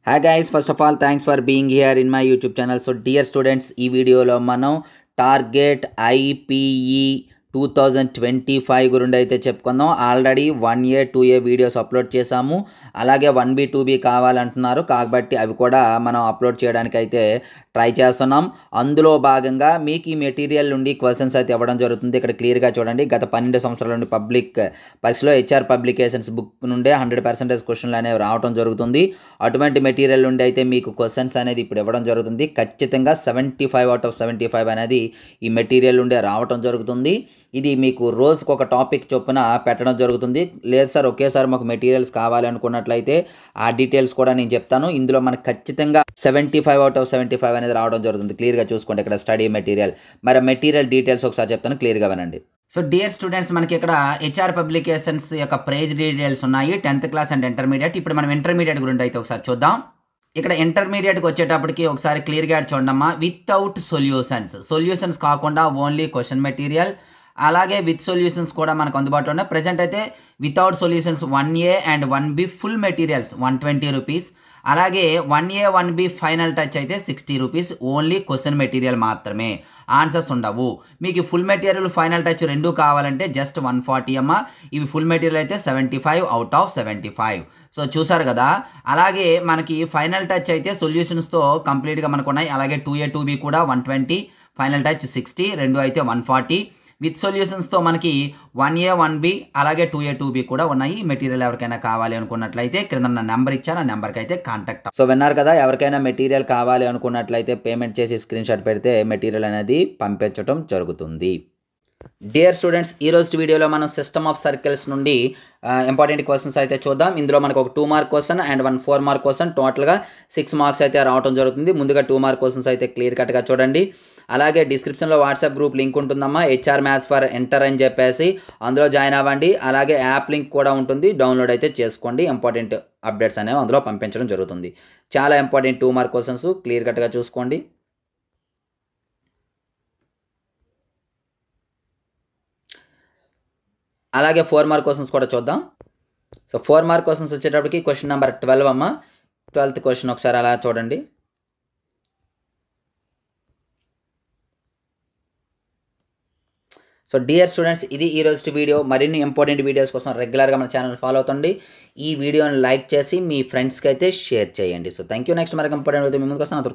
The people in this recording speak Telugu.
Hi guys, first of all thanks for being here in my YouTube channel. So dear students, ఈ వీడియోలో మనం టార్గెట్ IPE 2025 గురించి అయితే చెప్పుకుందాం. Already 1A 2A videos upload చేశాము. అలాగే 1B 2B కావాలంటున్నారు కాబట్టి అవి కూడా మనం అప్లోడ్ చేయడానికి అయితే ట్రై చేస్తున్నాం. అందులో భాగంగా మీకు ఈ మెటీరియల్ నుండి క్వశ్చన్స్ అయితే ఇవ్వడం జరుగుతుంది. ఇక్కడ క్లియర్గా చూడండి, గత 12 సంవత్సరాల నుండి పబ్లిక్ పరీక్షలో హెచ్ఆర్ పబ్లికేషన్స్ బుక్ నుండే 100% క్వశ్చన్లు అనేవి రావడం జరుగుతుంది. అటువంటి మెటీరియల్ నుండి అయితే మీకు క్వశ్చన్స్ అనేది ఇప్పుడు ఇవ్వడం జరుగుతుంది. ఖచ్చితంగా 75 out of 75 అనేది ఈ మెటీరియల్ నుండే రావడం జరుగుతుంది. ఇది మీకు రోజుకు ఒక టాపిక్ చొప్పున పెట్టడం జరుగుతుంది. లేదు సార్ ఒకేసారి మాకు మెటీరియల్స్ కావాలి అనుకున్నట్లయితే ఆ డీటెయిల్స్ కూడా నేను చెప్తాను. ఇందులో మనకు ఖచ్చితంగా 75 out of 75 అనేది రావడం జరుగుతుంది. క్లియర్గా చూసుకోండి ఇక్కడ స్టడీ మెటీరియల్. మరి మెటీరియల్ డీటెయిల్స్ ఒకసారి చెప్తాను, క్లియర్గా వినండి. సో డియర్ స్టూడెంట్స్, మనకి ఇక్కడ హెచ్ఆర్ పబ్లికేషన్స్ యొక్క ప్రైజ్ డీటెయిల్స్ ఉన్నాయి, 10th క్లాస్ అండ్ ఇంటర్మీడియట్. ఇప్పుడు మనం ఇంటర్మీడియట్ గురించి అయితే ఒకసారి చూద్దాం. ఇక్కడ ఇంటర్మీడియట్కి వచ్చేటప్పటికి ఒకసారి క్లియర్గా చూడమ్మా. వితౌట్ సొల్యూషన్స్ కాకుండా ఓన్లీ క్వశ్చన్ మెటీరియల్, అలాగే విత్ సొల్యూషన్స్ కూడా మనకు అందుబాటులో ఉన్నాయి. ప్రజెంట్ అయితే without solutions 1A and 1B full materials 120 rupees, అలాగే 1A 1B ఫైనల్ టచ్ అయితే 60 రూపీస్. ఓన్లీ క్వశ్చన్ మెటీరియల్ మాత్రమే, ఆన్సర్స్ ఉండవు. మీకు ఫుల్ మెటీరియల్ ఫైనల్ టచ్ రెండు కావాలంటే జస్ట్ 140 అమ్మ. ఇవి ఫుల్ మెటీరియల్ అయితే 75 out of 75. సో చూసారు కదా. అలాగే మనకి ఫైనల్ టచ్ అయితే సొల్యూషన్స్తో కంప్లీట్గా మనకు ఉన్నాయి. అలాగే 2A 2B కూడా 120, ఫైనల్ టచ్ 60, రెండు అయితే 140. విత్ సొల్యూషన్స్తో మనకి 1A 1B అలాగే 2A 2B కూడా ఉన్నాయి. మెటీరియల్ ఎవరికైనా కావాలి అనుకున్నట్లయితే క్రింద నా నెంబర్ ఇచ్చాను, ఆ నెంబర్కి అయితే కాంటాక్ట్. సో విన్నారు కదా, ఎవరికైనా మెటీరియల్ కావాలి అనుకున్నట్లయితే పేమెంట్ చేసి స్క్రీన్ షాట్ పెడితే మెటీరియల్ అనేది పంపించడం జరుగుతుంది. డియర్ స్టూడెంట్స్, ఈరోజు వీడియోలో మనం సిస్టమ్ ఆఫ్ సర్కిల్స్ నుండి ఇంపార్టెంట్ క్వశ్చన్స్ అయితే చూద్దాం. ఇందులో మనకు ఒక 2 mark question and 1 4 mark question, టోటల్గా 6 మార్క్స్ అయితే రావడం జరుగుతుంది. ముందుగా 2 మార్క్ క్వశ్చన్స్ అయితే క్లియర్ కట్గా చూడండి. అలాగే డిస్క్రిప్షన్లో వాట్సాప్ గ్రూప్ లింక్ ఉంటుందమ్మా, హెచ్ఆర్ మ్యాథ్స్ ఫర్ ఎంటర్ అని చెప్పేసి, అందులో జాయిన్ అవ్వండి. అలాగే యాప్ లింక్ కూడా ఉంటుంది, డౌన్లోడ్ అయితే చేసుకోండి. ఇంపార్టెంట్ అప్డేట్స్ అనేవి అందులో పంపించడం జరుగుతుంది. చాలా ఇంపార్టెంట్ 2 మార్క్ క్వశ్చన్స్ క్లియర్ కట్గా చూసుకోండి. అలాగే 4 మార్క్ క్వశ్చన్స్ కూడా చూద్దాం. సో 4 మార్క్ క్వశ్చన్స్ వచ్చేటప్పటికి క్వశ్చన్ నెంబర్ 12 అమ్మ. 12th క్వశ్చన్ ఒకసారి అలా చూడండి. సో డియర్ స్టూడెంట్స్, ఇది ఈరోజు వీడియో. మరిన్ని ఇంపార్టెంట్ వీడియోస్ కోసం రెగ్యులర్గా మన ఛానల్ ఫాలో అవుతుంది. ఈ వీడియోని లైక్ చేసి మీ ఫ్రెండ్స్కి అయితే షేర్ చేయండి. So thank you. నెక్స్ట్ మరొక ఇంపార్టెంట్ వీడియో మీ ముందుకు వస్తాను.